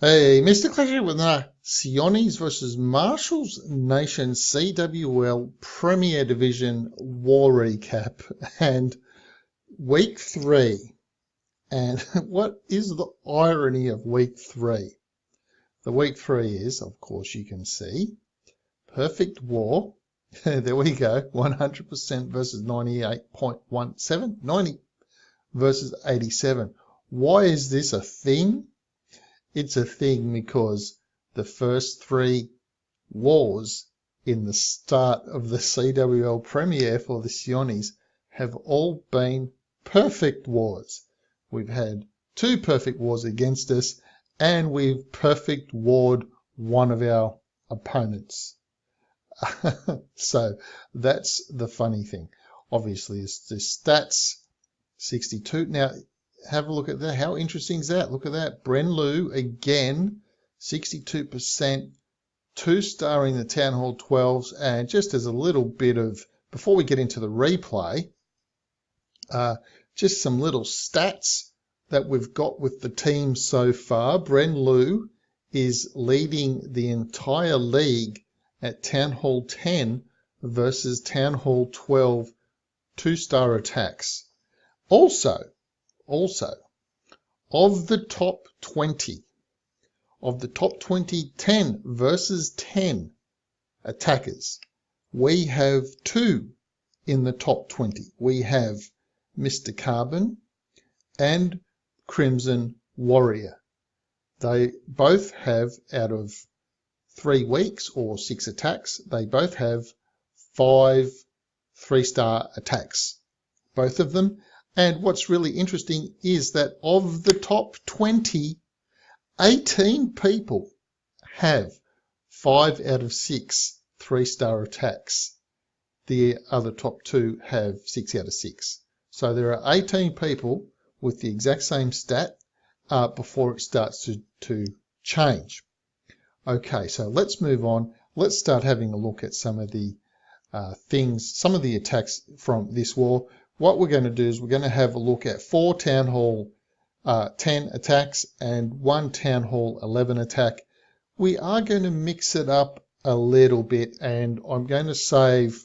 Hey, Mr. Clash with Sjonnies versus Marshal'S Nation CWL Premier Division War Recap and Week 3. And what is the irony of Week 3? The Week 3 is, of course, you can see, Perfect War. There we go, 100% versus 98.17, 90 versus 87. Why is this a thing? It's a thing because the first 3 wars in the start of the CWL Premier for the Sjonnies have all been perfect wars. We've had 2 perfect wars against us and we've perfect warred one of our opponents. So that's the funny thing. Obviously, it's the stats 62. Now, have a look at that. How interesting is that? Look at that. Bren Liu again, 62%, 2-star in the Town Hall 12s. And just as a little bit of, before we get into the replay, just some little stats that we've got with the team so far. Bren Liu is leading the entire league at Town Hall 10 versus Town Hall 12 2-star attacks. Also, of the top 20, 10 versus 10 attackers, we have 2 in the top 20. We have Mr. Carbon and Crimson Warrior. They both have, out of 3 weeks or 6 attacks, they both have 5 3-star attacks, both of them. And what's really interesting is that of the top 20, 18 people have 5 out of 6 3-star attacks. The other top 2 have 6 out of 6. So there are 18 people with the exact same stat before it starts to change. Okay, so let's move on. Let's start having a look at some of the things, some of the attacks from this war. What we're going to do is we're going to have a look at 4 Town Hall 10 attacks and 1 Town Hall 11 attack. We are going to mix it up a little bit, and I'm going to save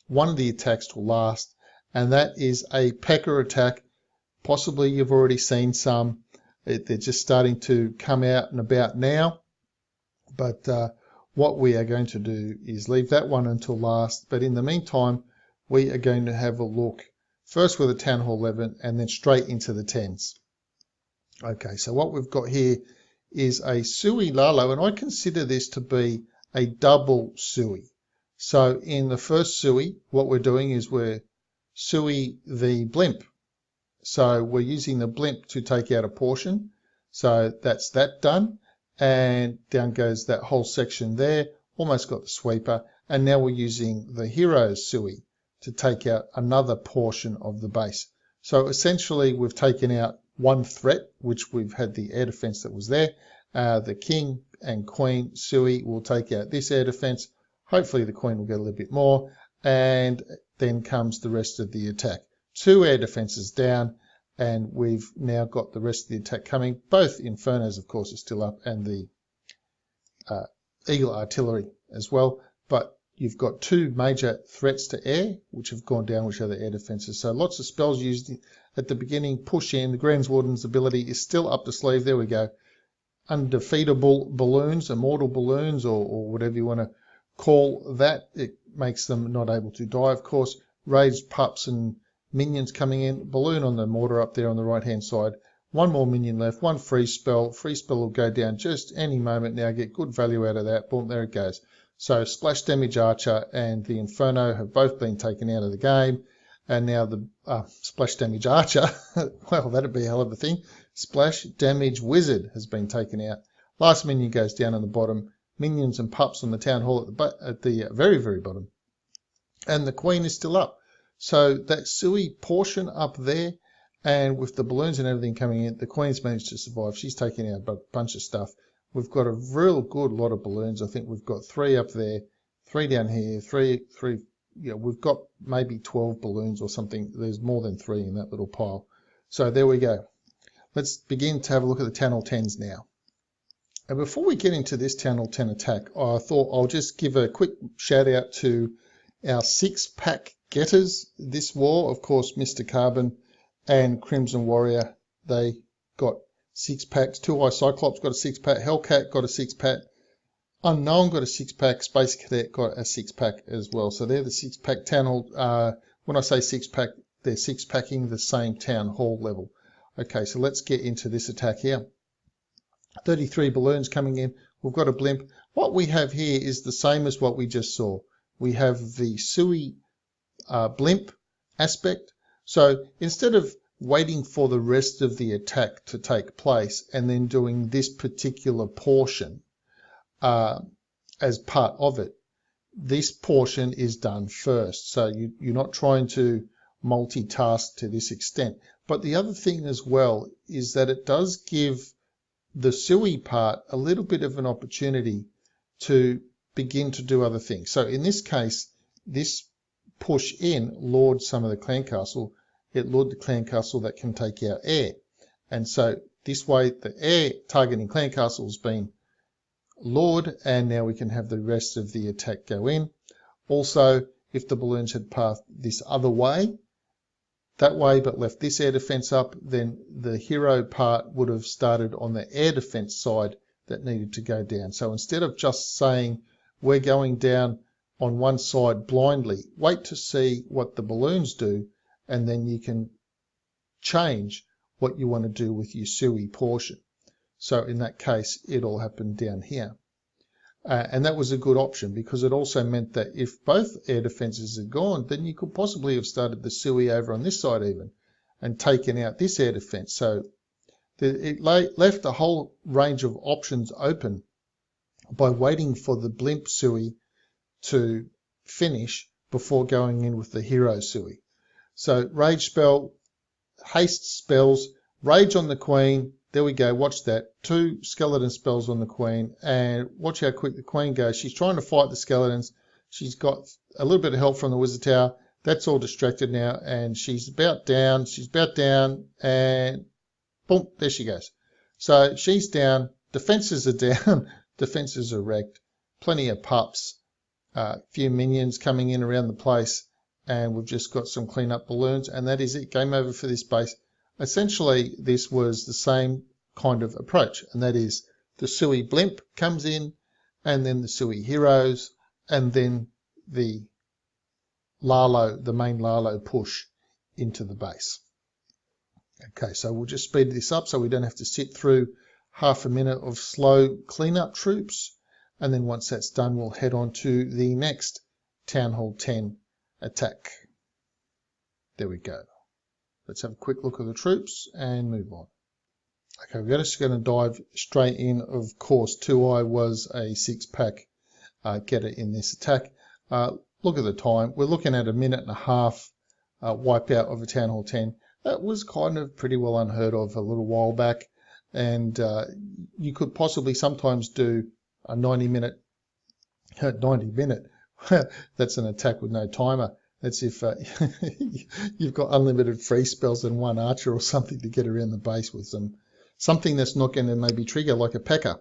one of the attacks to last, and that is a Pecker attack. Possibly you've already seen some. They're just starting to come out and about now. But what we are going to do is leave that one until last. But in the meantime, we are going to have a look first with a Town Hall 11 and then straight into the 10s. Okay, so what we've got here is a Sui Lalo, and I consider this to be a double Sui. So in the first Sui, what we're doing is we're Sui the blimp. So we're using the blimp to take out a portion. So that's that done. And down goes that whole section there. Almost got the sweeper. And now we're using the Heroes Sui to take out another portion of the base. So essentially we've taken out one threat, which we've had the air defense that was there. The King and Queen Sui will take out this air defense. Hopefully the Queen will get a little bit more. And then comes the rest of the attack. 2 air defenses down, and we've now got the rest of the attack coming. Both Infernos, of course, are still up, and the Eagle Artillery as well. But you've got 2 major threats to air, which have gone down, which are the air defenses. So lots of spells used at the beginning. Push in. The Grand Warden's ability is still up the sleeve. There we go. Undefeatable balloons, immortal balloons, or whatever you want to call that. It makes them not able to die, of course. Raged pups and minions coming in. Balloon on the mortar up there on the right-hand side. 1 more minion left. 1 free spell. Free spell will go down just any moment now. Get good value out of that. Boom, there it goes. So Splash Damage Archer and the Inferno have both been taken out of the game. And now the Splash Damage Archer, well, that'd be a hell of a thing. Splash Damage Wizard has been taken out. Last minion goes down on the bottom. Minions and pups on the Town Hall at the very, very bottom. And the Queen is still up. So that Sui portion up there, and with the balloons and everything coming in, the Queen's managed to survive. She's taking out a bunch of stuff. We've got a real good lot of balloons. I think we've got 3 up there, 3 down here, 3. Yeah, we've got maybe 12 balloons or something. There's more than 3 in that little pile. So there we go. Let's begin to have a look at the Town Hall 10s now. And before we get into this Town Hall 10 attack, I thought I'll just give a quick shout out to our 6-pack getters this war. Of course, Mr. Carbon and Crimson Warrior, they got 6-packs. Two Eye Cyclops got a 6-pack. Hellcat got a 6-pack. Unknown got a 6-pack. Space Cadet got a 6-pack as well. So they're the 6-pack Town Hall. When I say 6-pack, they're 6-packing the same Town Hall level. Okay, so let's get into this attack here. 33 balloons coming in. We've got a blimp. What we have here is the same as what we just saw. We have the Sui blimp aspect. So instead of waiting for the rest of the attack to take place and then doing this particular portion as part of it, this portion is done first. So you're not trying to multitask to this extent. But the other thing as well is that it does give the Sui part a little bit of an opportunity to begin to do other things. So in this case, this push in lured some of the clan castle. It lured the clan castle that can take out air. And so this way the air targeting clan castle has been lured, and now we can have the rest of the attack go in. Also, if the balloons had passed this other way, that way, but left this air defense up, then the hero part would have started on the air defense side that needed to go down. So instead of just saying we're going down on one side blindly, wait to see what the balloons do, and then you can change what you want to do with your Sui portion. So in that case, it all happened down here. And that was a good option, because it also meant that if both air defences had gone, then you could possibly have started the Sui over on this side even and taken out this air defence. So it left a whole range of options open by waiting for the blimp Sui to finish before going in with the hero Sui. So rage spell, haste spells, rage on the queen. There we go, watch that. 2 skeleton spells on the queen, and watch how quick the queen goes. She's trying to fight the skeletons. She's got a little bit of help from the wizard tower. That's all distracted now, and she's about down. She's about down, and boom, there she goes. So she's down. Defences are down. Defences are wrecked. Plenty of pups. Few minions coming in around the place, and we've just got some clean-up balloons, and that is it. Game over for this base. Essentially, this was the same kind of approach, and that is the Sui blimp comes in, and then the Sui heroes, and then the Lalo, the main Lalo push into the base. Okay, so we'll just speed this up so we don't have to sit through half a minute of slow cleanup troops, and then once that's done, we'll head on to the next Town Hall 10 attack. There we go. Let's have a quick look at the troops and move on. Okay, we're just going to dive straight in. Of course, 2i was a 6-pack getter in this attack. Look at the time. We're looking at a minute and a half wipeout of a Town Hall 10. That was kind of pretty well unheard of a little while back. And you could possibly sometimes do a 90 minute, that's an attack with no timer. That's if you've got unlimited free spells and one archer or something to get around the base with them. Something that's not going to maybe trigger, like a P.E.K.K.A.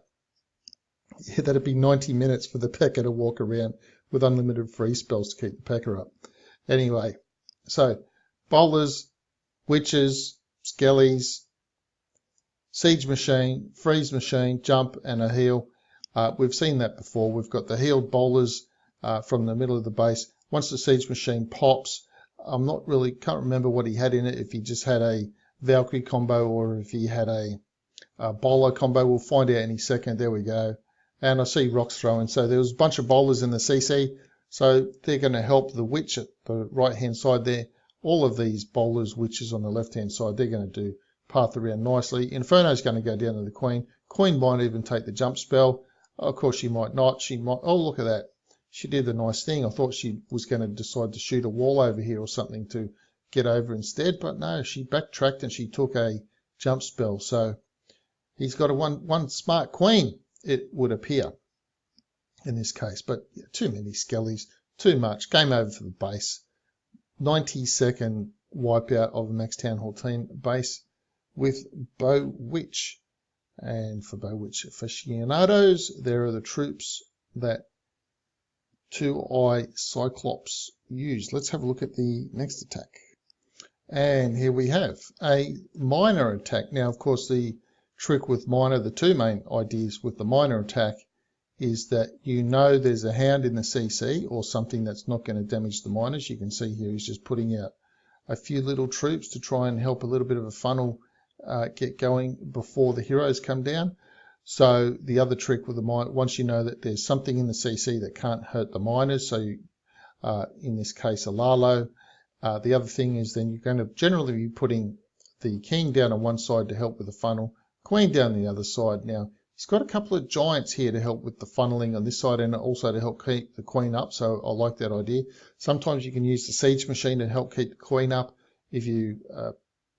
Yeah, that'd be 90 minutes for the P.E.K.K.A. to walk around with unlimited free spells to keep the P.E.K.K.A. up. Anyway, so bowlers, witches, skellies, siege machine, freeze machine, jump and a heal. We've seen that before. We've got the healed bowlers from the middle of the base. Once the siege machine pops, can't remember what he had in it, if he just had a Valkyrie combo or if he had a bowler combo. We'll find out any second. There we go. And I see rocks throwing. So there was a bunch of bowlers in the CC. So they're going to help the witch at the right-hand side there. All of these bowlers, witches on the left-hand side, they're going to do path around nicely. Inferno's going to go down to the queen. Queen might even take the jump spell. Of course, she might not. She might. Oh, look at that. She did the nice thing. I thought she was going to decide to shoot a wall over here or something to get over instead, but no, she backtracked and she took a jump spell. So he's got a one smart queen, it would appear, in this case. But yeah, too many skellies, too much. Game over for the base. 90-second wipeout of the Max Town Hall team base with Bow Witch. And for Bewitch aficionados, there are the troops that Two-Eye Cyclops used. Let's have a look at the next attack. And here we have a minor attack. Now, of course, the trick with minor, the two main ideas with the minor attack is that you know there's a hound in the CC or something that's not going to damage the miners. You can see here he's just putting out a few little troops to try and help a little bit of a funnel get going before the heroes come down. So the other trick with the mine, once you know that there's something in the CC that can't hurt the miners, so in this case a Lalo, the other thing is then you're going to generally be putting the king down on one side to help with the funnel, queen down the other side. Now he's got a couple of giants here to help with the funneling on this side and also to help keep the queen up, so I like that idea. Sometimes you can use the siege machine to help keep the queen up if you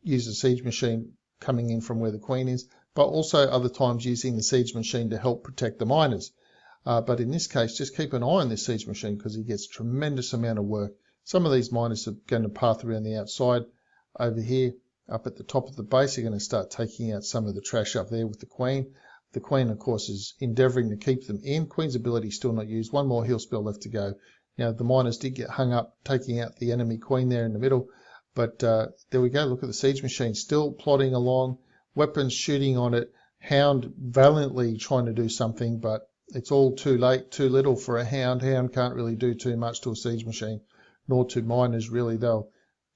use the siege machine coming in from where the queen is, but also other times using the siege machine to help protect the miners. But in this case, just keep an eye on this siege machine because he gets a tremendous amount of work. Some of these miners are going to path around the outside over here. Up at the top of the base, they're going to start taking out some of the trash up there with the queen. The queen, of course, is endeavouring to keep them in. Queen's ability still not used. One more heal spell left to go. Now, the miners did get hung up taking out the enemy queen there in the middle. But there we go. Look at the siege machine still plodding along. Weapons shooting on it. Hound valiantly trying to do something, but it's all too late, too little for a hound. Hound can't really do too much to a siege machine, nor to miners really. They'll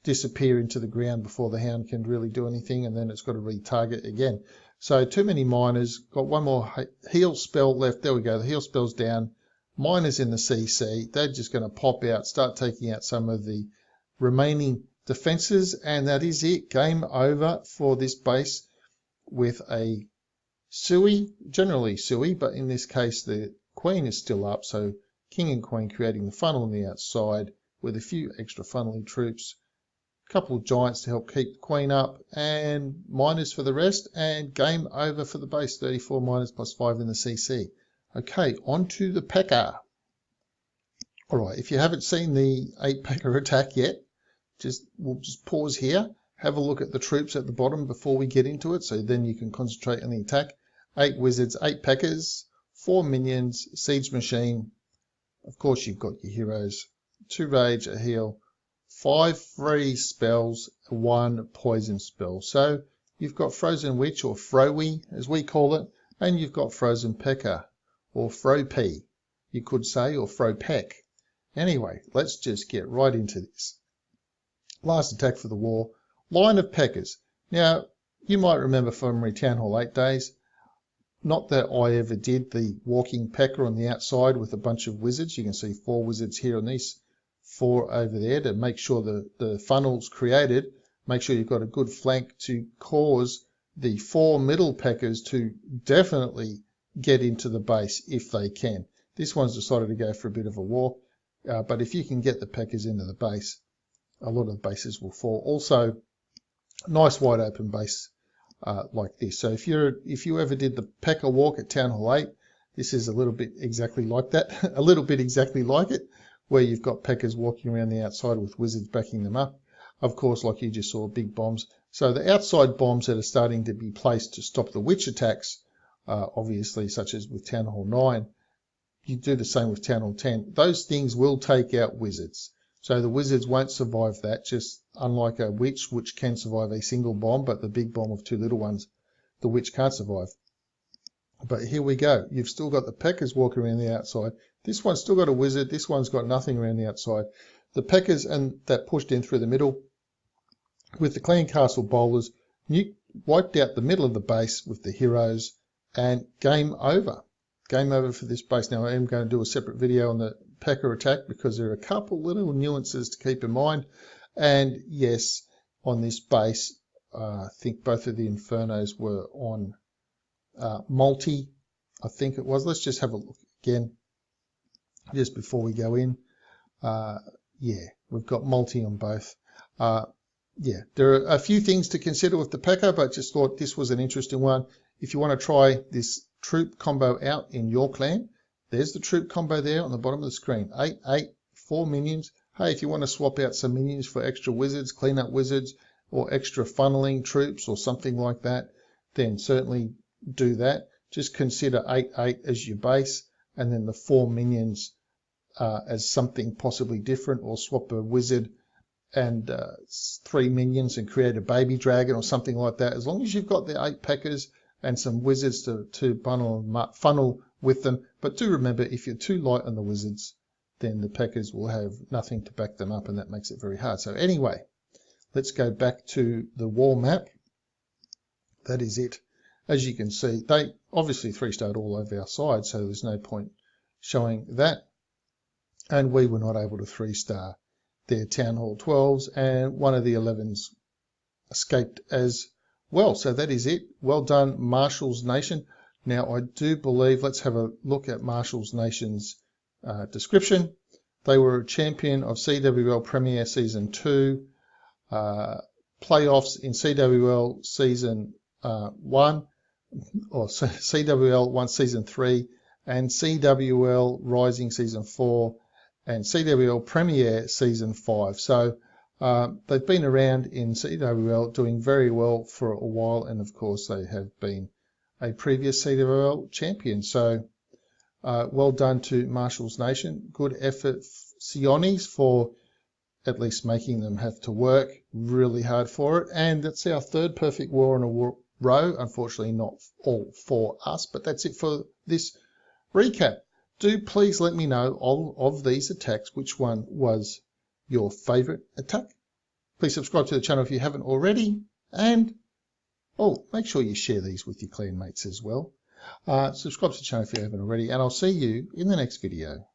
disappear into the ground before the hound can really do anything, and then it's got to retarget again. So too many miners. Got one more heal spell left. There we go. The heal spell's down. Miners in the CC. They're just going to pop out, start taking out some of the remaining defenses, and that is it. Game over for this base with a Sui, generally Sui, but in this case the queen is still up, so king and queen creating the funnel on the outside with a few extra funneling troops, a couple of giants to help keep the queen up, and miners for the rest, and game over for the base. 34 miners plus 5 in the CC. Okay, on to the P.E.K.K.A. Alright, if you haven't seen the 8 P.E.K.K.A. attack yet, we'll just pause here, have a look at the troops at the bottom before we get into it, so then you can concentrate on the attack. 8 wizards, 8 P.E.K.K.A.s, 4 minions, siege machine, of course you've got your heroes, 2 rage, a heal, 5 free spells, 1 poison spell. So you've got Frozen Witch, or Frowie as we call it, and you've got Frozen P.E.K.K.A. or Fro-P, you could say, or Fro-Peck. Anyway, let's just get right into this. Last attack for the war, line of P.E.K.K.A.s. Now, you might remember from my Town Hall 8 days, not that I ever did the walking P.E.K.K.A. on the outside with a bunch of wizards. You can see 4 wizards here on these, 4 over there to make sure the funnel's created. Make sure you've got a good flank to cause the 4 middle P.E.K.K.A.s to definitely get into the base if they can. This one's decided to go for a bit of a walk, but if you can get the P.E.K.K.A.s into the base, a lot of bases will fall. Also, nice wide open base like this. So if you ever did the P.E.K.K.A. walk at Town Hall 8, this is a little bit exactly like that. A little bit exactly like it, where you've got P.E.K.K.A.s walking around the outside with wizards backing them up. Of course, like you just saw, big bombs. So the outside bombs that are starting to be placed to stop the witch attacks, obviously, such as with Town Hall 9, you do the same with Town Hall 10. Those things will take out wizards. So the wizards won't survive that, just unlike a witch, which can survive a single bomb, but the big bomb of 2 little ones, the witch can't survive. But here we go. You've still got the P.E.K.K.A.s walking around the outside. This one's still got a wizard. This one's got nothing around the outside. The P.E.K.K.A.s and that pushed in through the middle with the Clan Castle bowlers, wiped out the middle of the base with the heroes, and game over. Game over for this base. Now I am going to do a separate video on the P.E.K.K.A. attack because there are a couple little nuances to keep in mind. And yes, on this base, I think both of the Infernos were on multi, I think it was. Let's just have a look again just before we go in. Yeah, we've got multi on both. Yeah, there are a few things to consider with the P.E.K.K.A., but just thought this was an interesting one. If you want to try this troop combo out in your clan, there's the troop combo there on the bottom of the screen. 8, 8, 4 minions. Hey, if you want to swap out some minions for extra wizards, clean up wizards, or extra funneling troops or something like that, then certainly do that. Just consider 8/8 as your base, and then the 4 minions as something possibly different, or swap a wizard and 3 minions and create a baby dragon or something like that. As long as you've got the 8 packers and some wizards to funnel with them. But do remember, if you're too light on the wizards, then the packers will have nothing to back them up, and that makes it very hard. So anyway, let's go back to the wall map. That is it. As you can see, they obviously 3-starred all over our side, so there's no point showing that. And we were not able to 3-star their Town Hall 12s, and one of the 11s escaped as well. So that is it. Well done, Marshal'S Nation. Now, I do believe, let's have a look at Marshal'S Nation's description. They were a champion of CWL Premier Season 2, playoffs in CWL Season 1, or CWL 1 Season 3, and CWL Rising Season 4, and CWL Premier Season 5. So they've been around in CWL doing very well for a while, and of course they have been a previous CWL champion. So well done to Marshal'S Nation. Good effort, Sjonnies, for at least making them have to work really hard for it. And that's our 3rd perfect war in a row. Unfortunately, not all for us, but that's it for this recap. Do please let me know of these attacks, which one was your favorite attack. Please subscribe to the channel if you haven't already, and make sure you share these with your clan mates as well. Subscribe to the channel if you haven't already, and I'll see you in the next video.